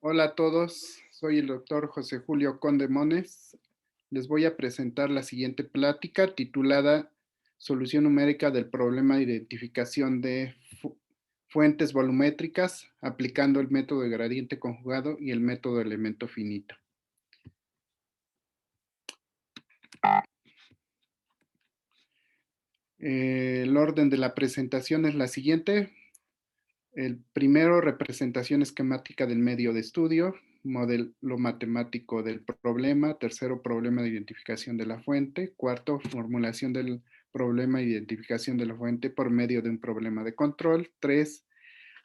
Hola a todos, soy el doctor José Julio Conde Mones. Les voy a presentar la siguiente plática titulada Solución numérica del problema de identificación de fuentes volumétricas aplicando el método de gradiente conjugado y el método de elemento finito. El orden de la presentación es la siguiente. El primero, representación esquemática del medio de estudio, modelo matemático del problema. Tercero, problema de identificación de la fuente. Cuarto, formulación del problema de identificación de la fuente por medio de un problema de control. Tres,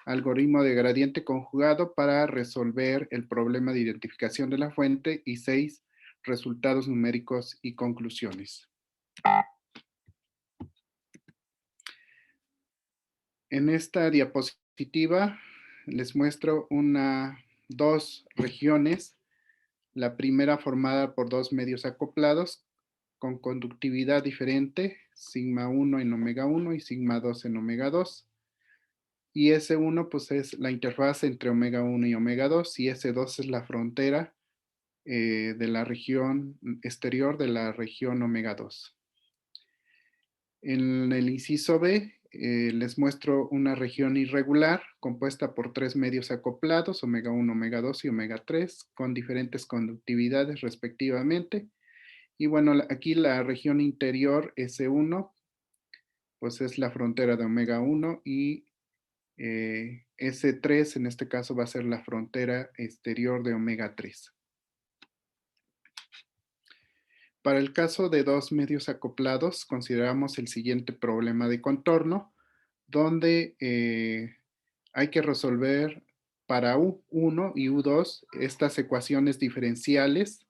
algoritmo de gradiente conjugado para resolver el problema de identificación de la fuente. Y seis, resultados numéricos y conclusiones. En esta diapositiva les muestro dos regiones. La primera formada por dos medios acoplados con conductividad diferente, sigma 1 en omega 1 y sigma 2 en omega 2. Y S1 pues es la interfaz entre omega 1 y omega 2 y S2 es la frontera de la región exterior de la región omega 2. En el inciso B les muestro una región irregular compuesta por tres medios acoplados, omega 1, omega 2 y omega 3, con diferentes conductividades respectivamente. Y bueno, aquí la región interior S1, pues es la frontera de omega 1 y S3 en este caso va a ser la frontera exterior de omega 3. Para el caso de dos medios acoplados, consideramos el siguiente problema de contorno, donde hay que resolver para U1 y U2 estas ecuaciones diferenciales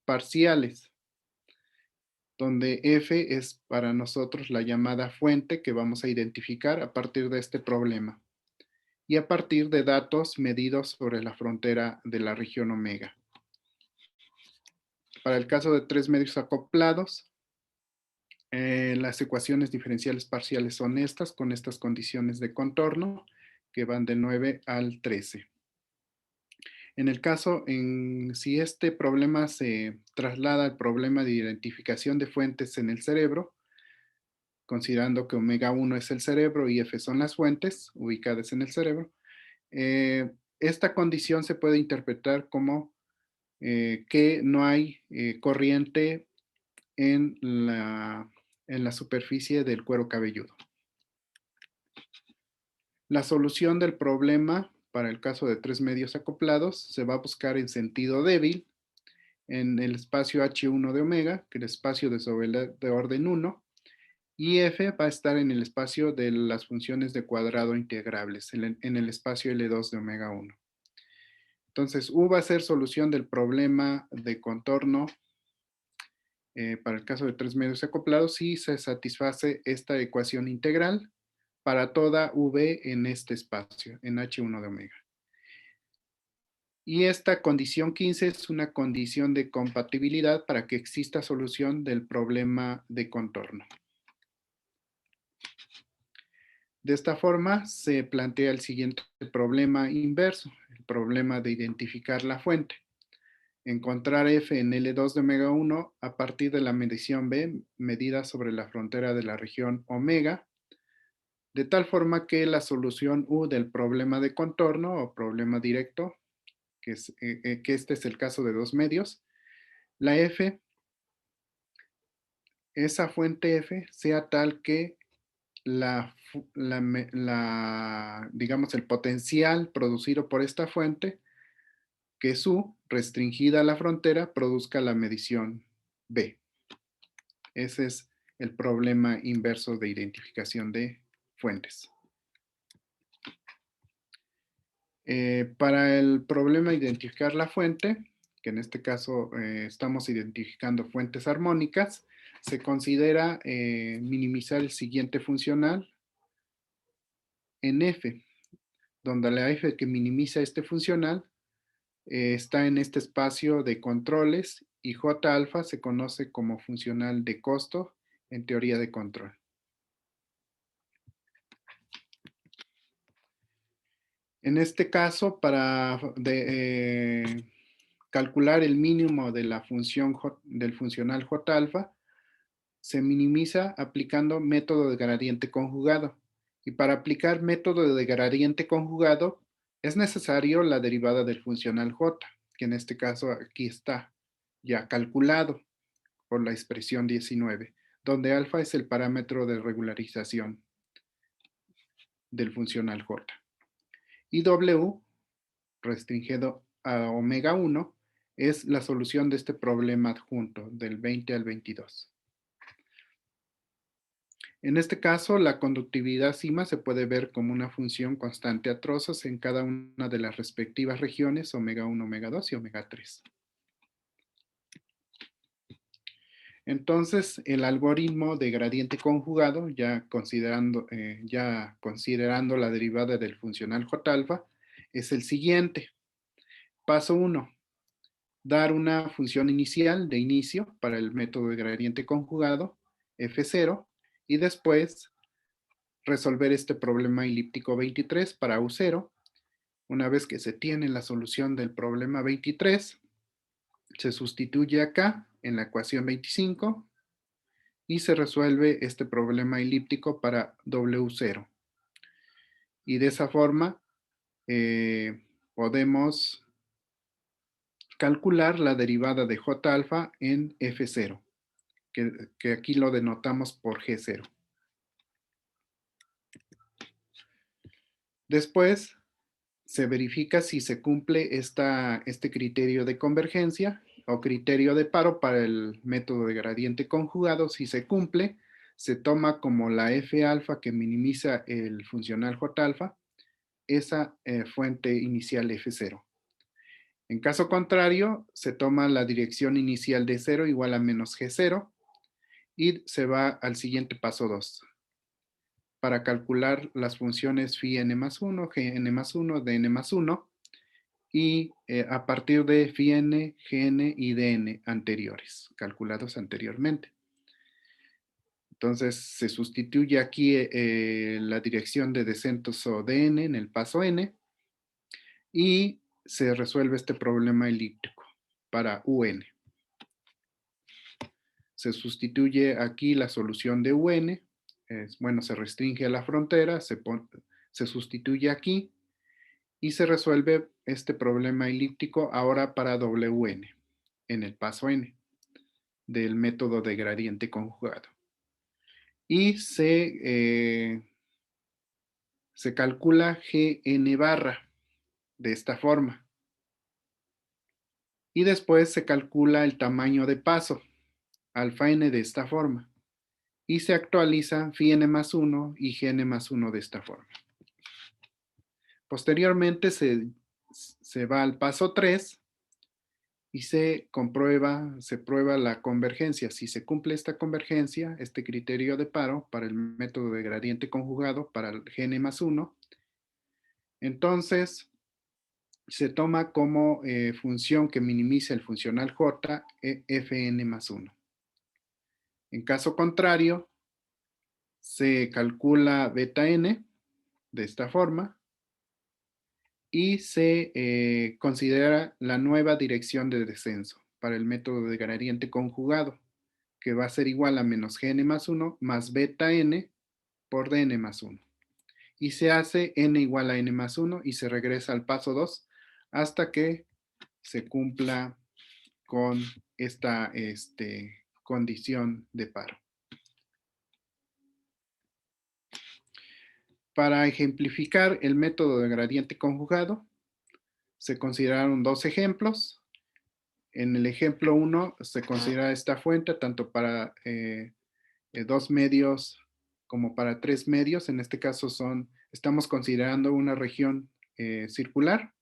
parciales, donde F es para nosotros la llamada fuente que vamos a identificar a partir de este problema y a partir de datos medidos sobre la frontera de la región omega. Para el caso de tres medios acoplados, las ecuaciones diferenciales parciales son estas, con estas condiciones de contorno que van del 9 al 13. En el caso, si este problema se traslada al problema de identificación de fuentes en el cerebro, considerando que omega 1 es el cerebro y F son las fuentes ubicadas en el cerebro, esta condición se puede interpretar como que no hay corriente en la superficie del cuero cabelludo. La solución del problema para el caso de tres medios acoplados se va a buscar en sentido débil en el espacio H1 de omega, que es el espacio de orden 1, y F va a estar en el espacio de las funciones de cuadrado integrables, en el espacio L2 de omega 1. Entonces, U va a ser solución del problema de contorno para el caso de tres medios acoplados si se satisface esta ecuación integral para toda V en este espacio, en H1 de omega. Y esta condición 15 es una condición de compatibilidad para que exista solución del problema de contorno. De esta forma se plantea el siguiente problema inverso, el problema de identificar la fuente. Encontrar F en L2 de omega 1 a partir de la medición B medida sobre la frontera de la región omega, de tal forma que la solución U del problema de contorno o problema directo, que este es el caso de dos medios, la F, esa fuente F sea tal que digamos, el potencial producido por esta fuente, que es U, restringida a la frontera, produzca la medición B. Ese es el problema inverso de identificación de fuentes. Para el problema de identificar la fuente, que en este caso estamos identificando fuentes armónicas, se considera minimizar el siguiente funcional en F, donde la F que minimiza este funcional está en este espacio de controles y J alfa se conoce como funcional de costo en teoría de control. En este caso, para calcular el mínimo de la función del funcional J alfa, se minimiza aplicando método de gradiente conjugado. Y para aplicar método de gradiente conjugado, es necesario la derivada del funcional J, que en este caso aquí está ya calculado por la expresión 19, donde alfa es el parámetro de regularización del funcional J. Y W, restringido a omega 1, es la solución de este problema adjunto del 20 al 22. En este caso, la conductividad sigma se puede ver como una función constante a trozos en cada una de las respectivas regiones, omega 1, omega 2 y omega 3. Entonces, el algoritmo de gradiente conjugado, ya considerando la derivada del funcional J alfa, es el siguiente. Paso 1. Dar una función inicial de inicio para el método de gradiente conjugado, F0, y después resolver este problema elíptico 23 para U0. Una vez que se tiene la solución del problema 23, se sustituye acá en la ecuación 25 y se resuelve este problema elíptico para W0. Y de esa forma podemos calcular la derivada de J alfa en F0, que aquí lo denotamos por G0. Después se verifica si se cumple este criterio de convergencia o criterio de paro para el método de gradiente conjugado. Si se cumple, se toma como la F alfa que minimiza el funcional J alfa, esa fuente inicial F0. En caso contrario, se toma la dirección inicial de 0 igual a menos G0 y se va al siguiente paso 2 para calcular las funciones phi n más 1, gn más 1, dn más 1 y a partir de phi n, gn y dn anteriores, calculados anteriormente. Entonces se sustituye aquí la dirección de descenso dn en el paso n y se resuelve este problema elíptico para un. Se sustituye aquí la solución de un, bueno, se restringe a la frontera, se sustituye aquí y se resuelve este problema elíptico ahora para wn en el paso n del método de gradiente conjugado. Y se calcula gn barra de esta forma. Y después se calcula el tamaño de paso, alfa n de esta forma. Y se actualiza phi n más 1 y gn más 1 de esta forma. Posteriormente se va al paso 3 y se prueba la convergencia. Si se cumple esta convergencia, este criterio de paro para el método de gradiente conjugado para el gn más 1, entonces se toma como función que minimiza el funcional j fn más 1. En caso contrario, se calcula beta n de esta forma y se considera la nueva dirección de descenso para el método de gradiente conjugado, que va a ser igual a menos gn más 1 más beta n por dn más 1. Y se hace n igual a n más 1 y se regresa al paso 2 hasta que se cumpla con esta condición de paro. Para ejemplificar el método de gradiente conjugado, se consideraron dos ejemplos. En el ejemplo 1 se considera esta fuente tanto para 2 medios como para 3 medios. En este caso estamos considerando una región circular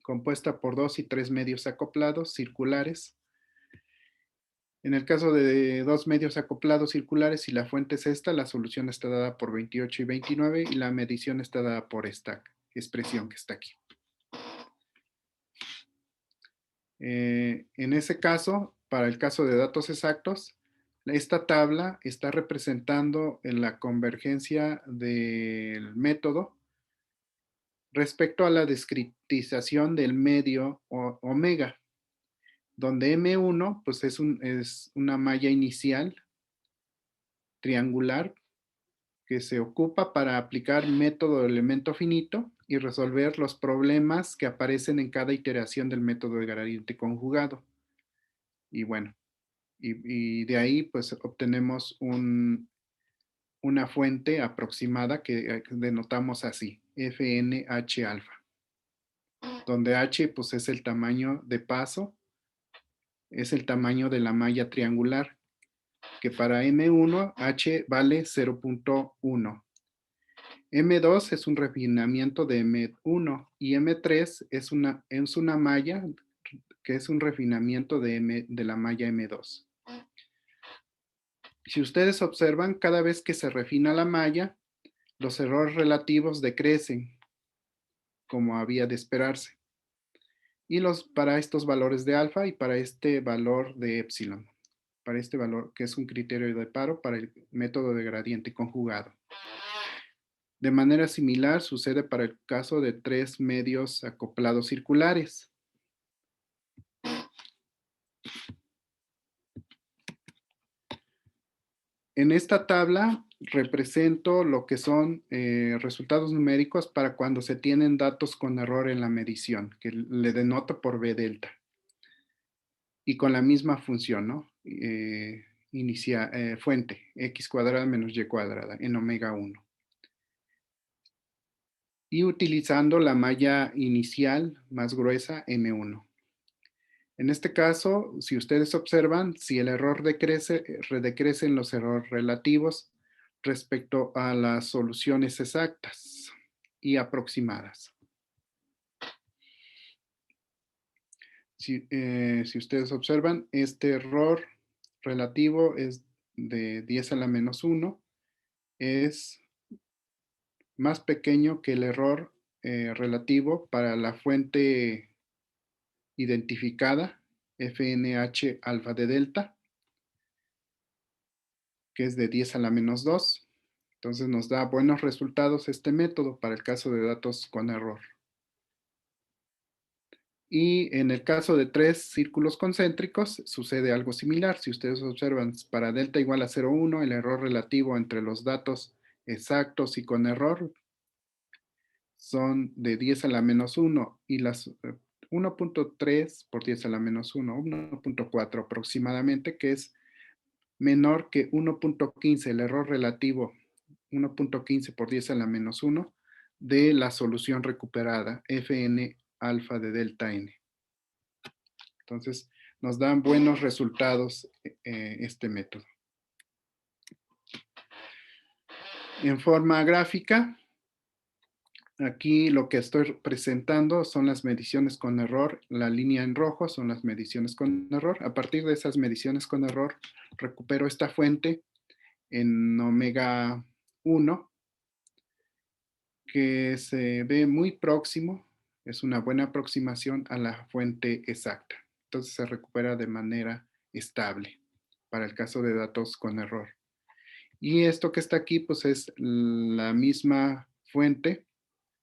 compuesta por 2 y 3 medios acoplados circulares. En el caso de 2 medios acoplados circulares, si la fuente es esta, la solución está dada por 28 y 29 y la medición está dada por esta expresión que está aquí. En ese caso, para el caso de datos exactos, esta tabla está representando en la convergencia del método respecto a la discretización del medio omega, donde M1 pues es una malla inicial triangular que se ocupa para aplicar método de elemento finito y resolver los problemas que aparecen en cada iteración del método de gradiente conjugado. Y bueno, y de ahí pues obtenemos una fuente aproximada que denotamos así, FNH alfa, donde H pues es el tamaño de paso, es el tamaño de la malla triangular, que para M1 H vale 0.1. M2 es un refinamiento de M1 y M3 es una malla que es un refinamiento de la malla M2. Si ustedes observan, cada vez que se refina la malla, los errores relativos decrecen, como había de esperarse. Y para estos valores de alfa y para este valor de epsilon, para este valor que es un criterio de paro para el método de gradiente conjugado. De manera similar sucede para el caso de tres medios acoplados circulares. En esta tabla represento lo que son resultados numéricos para cuando se tienen datos con error en la medición, que le denoto por B delta. Y con la misma función, ¿no? Fuente, x cuadrada menos y cuadrada en omega 1. Y utilizando la malla inicial más gruesa M1. En este caso, si ustedes observan, si el error decrece, redecrecen los errores relativos respecto a las soluciones exactas y aproximadas. Si ustedes observan, este error relativo es de 10 a la menos 1, es más pequeño que el error relativo para la fuente identificada, FNH alfa de delta, que es de 10 a la menos 2. Entonces nos da buenos resultados este método para el caso de datos con error. Y en el caso de tres círculos concéntricos sucede algo similar. Si ustedes observan, para delta igual a 0,1, el error relativo entre los datos exactos y con error son de 10 a la menos 1 y las 1.3 por 10 a la menos 1, 1.4 aproximadamente, que es menor que 1.15, el error relativo 1.15 por 10 a la menos 1 de la solución recuperada, Fn alfa de delta n. Entonces, nos dan buenos resultados este método. En forma gráfica, aquí lo que estoy presentando son las mediciones con error. La línea en rojo son las mediciones con error. A partir de esas mediciones con error, recupero esta fuente en omega 1, que se ve muy próximo, es una buena aproximación a la fuente exacta. Entonces se recupera de manera estable para el caso de datos con error. Y esto que está aquí, pues es la misma fuente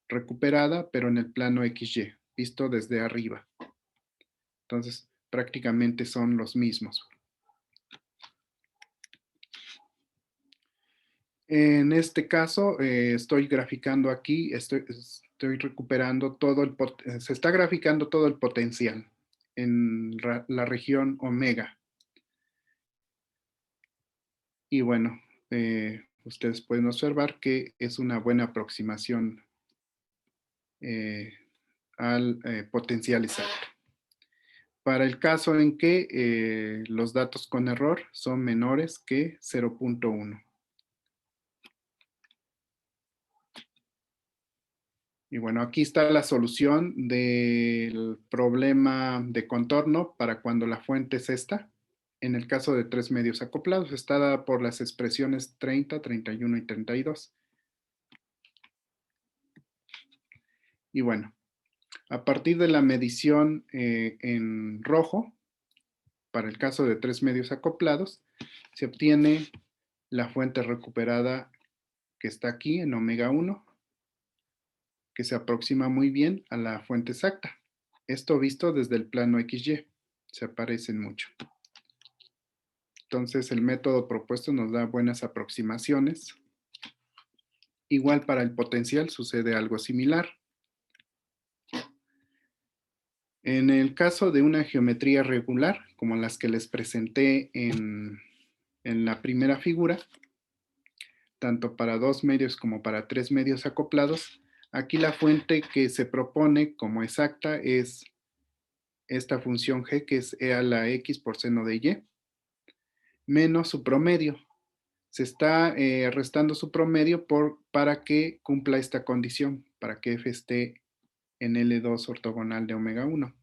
recuperada, pero en el plano XY, visto desde arriba. Entonces, prácticamente son los mismos. En este caso, estoy graficando aquí, estoy recuperando se está graficando todo el potencial en la región omega. Y bueno, ustedes pueden observar que es una buena aproximación al potencial exacto. Para el caso en que los datos con error son menores que 0.1. Y bueno, aquí está la solución del problema de contorno para cuando la fuente es esta. En el caso de tres medios acoplados, está dada por las expresiones 30, 31 y 32. Y bueno, a partir de la medición en rojo, para el caso de tres medios acoplados, se obtiene la fuente recuperada que está aquí en omega 1, que se aproxima muy bien a la fuente exacta. Esto visto desde el plano XY, se parecen mucho. Entonces el método propuesto nos da buenas aproximaciones. Igual para el potencial sucede algo similar. En el caso de una geometría regular, como las que les presenté en la primera figura, tanto para 2 medios como para 3 medios acoplados, aquí la fuente que se propone como exacta es esta función g, que es e a la x por seno de y, menos su promedio. Se está restando su promedio para que cumpla esta condición, para que f esté en L2 ortogonal de omega 1.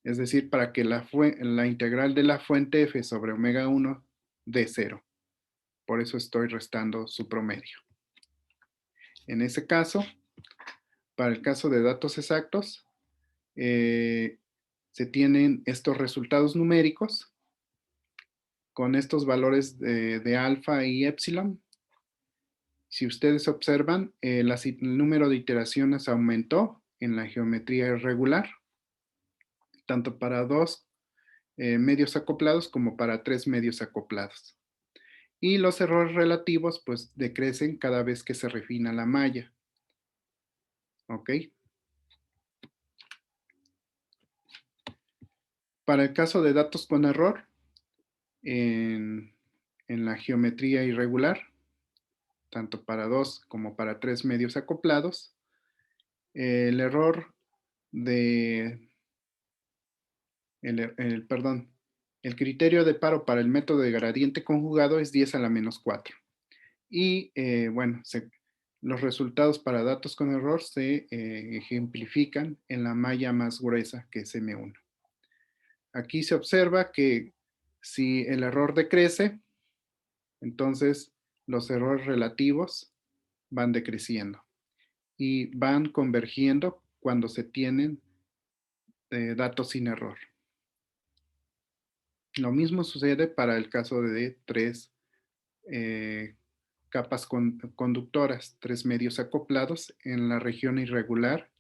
Es decir, para que la integral de la fuente f sobre omega 1 dé 0. Por eso estoy restando su promedio. En ese caso, para el caso de datos exactos, se tienen estos resultados numéricos con estos valores de alfa y epsilon. Si ustedes observan, el número de iteraciones aumentó en la geometría irregular, tanto para 2 medios acoplados como para 3 medios acoplados. Y los errores relativos pues decrecen cada vez que se refina la malla. ¿Ok? Para el caso de datos con error, en la geometría irregular, tanto para 2 como para 3 medios acoplados, el error de, perdón, el criterio de paro para el método de gradiente conjugado es 10 a la menos 4. Y bueno, los resultados para datos con error se ejemplifican en la malla más gruesa, que es M1. Aquí se observa que si el error decrece, entonces los errores relativos van decreciendo y van convergiendo cuando se tienen datos sin error. Lo mismo sucede para el caso de 3 capas conductoras, 3 medios acoplados en la región irregular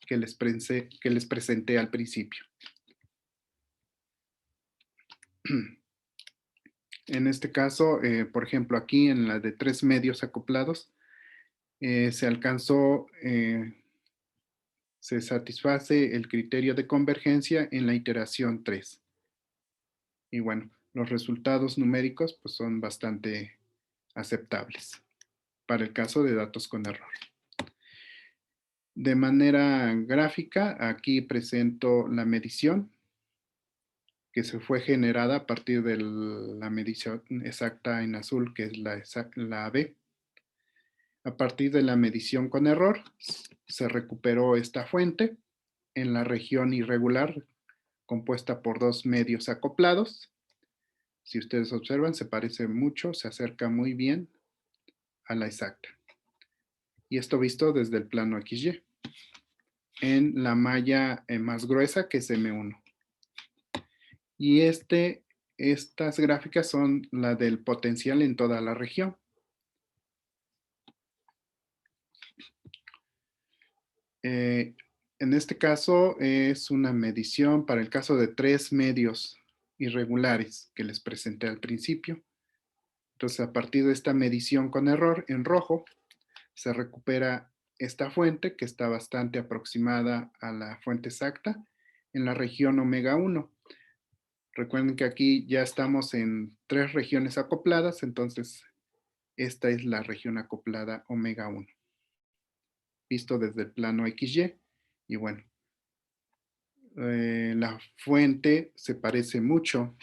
que les presenté al principio. En este caso, por ejemplo, aquí en la de 3 medios acoplados, se alcanzó, se satisface el criterio de convergencia en la iteración 3. Y bueno, los resultados numéricos pues, son bastante aceptables para el caso de datos con error. De manera gráfica, aquí presento la medición que se fue generada a partir de la medición exacta en azul, que es la AB. A partir de la medición con error, se recuperó esta fuente en la región irregular compuesta por 2 medios acoplados. Si ustedes observan, se parece mucho, se acerca muy bien a la exacta. Y esto visto desde el plano XY, en la malla más gruesa, que es M1. Y estas gráficas son la del potencial en toda la región. En este caso es una medición para el caso de 3 medios irregulares que les presenté al principio. Entonces, a partir de esta medición con error en rojo, se recupera esta fuente que está bastante aproximada a la fuente exacta en la región omega 1. Recuerden que aquí ya estamos en 3 regiones acopladas, entonces esta es la región acoplada omega 1, visto desde el plano XY. Y bueno, la fuente se parece mucho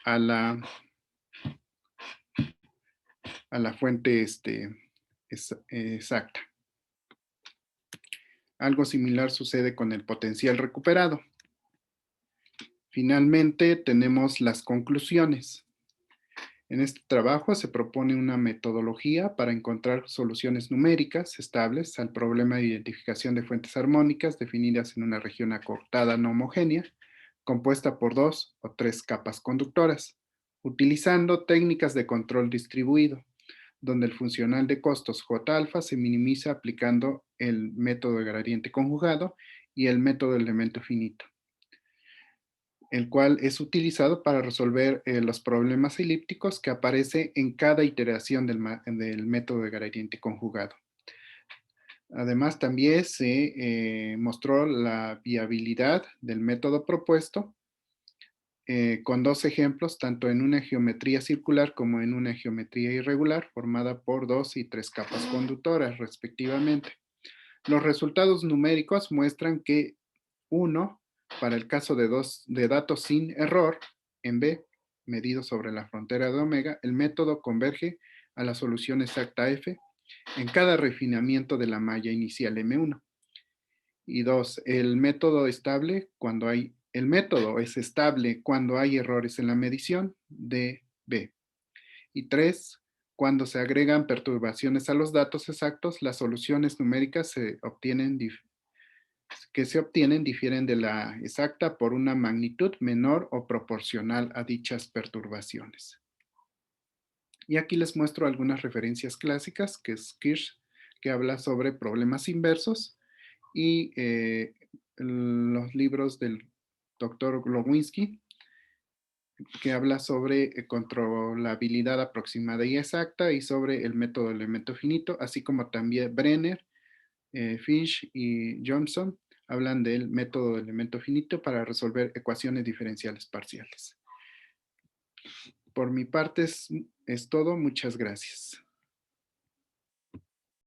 a la fuente exacta. Algo similar sucede con el potencial recuperado. Finalmente tenemos las conclusiones. En este trabajo se propone una metodología para encontrar soluciones numéricas estables al problema de identificación de fuentes armónicas definidas en una región acortada no homogénea, compuesta por 2 o 3 capas conductoras, utilizando técnicas de control distribuido. donde el funcional de costos J alfa se minimiza aplicando el método de gradiente conjugado y el método de elemento finito, el cual es utilizado para resolver los problemas elípticos que aparece en cada iteración del método de gradiente conjugado. Además, también se mostró la viabilidad del método propuesto con dos ejemplos, tanto en una geometría circular como en una geometría irregular, formada por 2 y 3 capas conductoras, respectivamente. Los resultados numéricos muestran que 1, para el caso de datos sin error, en B, medido sobre la frontera de omega, el método converge a la solución exacta F en cada refinamiento de la malla inicial M1. Y 2, el método es estable cuando hay errores en la medición de B. Y 3, cuando se agregan perturbaciones a los datos exactos, las soluciones numéricas que se obtienen difieren de la exacta por una magnitud menor o proporcional a dichas perturbaciones. Y aquí les muestro algunas referencias clásicas, que es Kirsch, que habla sobre problemas inversos, y los libros del doctor Glowinski, que habla sobre controlabilidad aproximada y exacta y sobre el método elemento finito, así como también Brenner, Finch y Johnson hablan del método de elemento finito para resolver ecuaciones diferenciales parciales. Por mi parte es todo. Muchas gracias.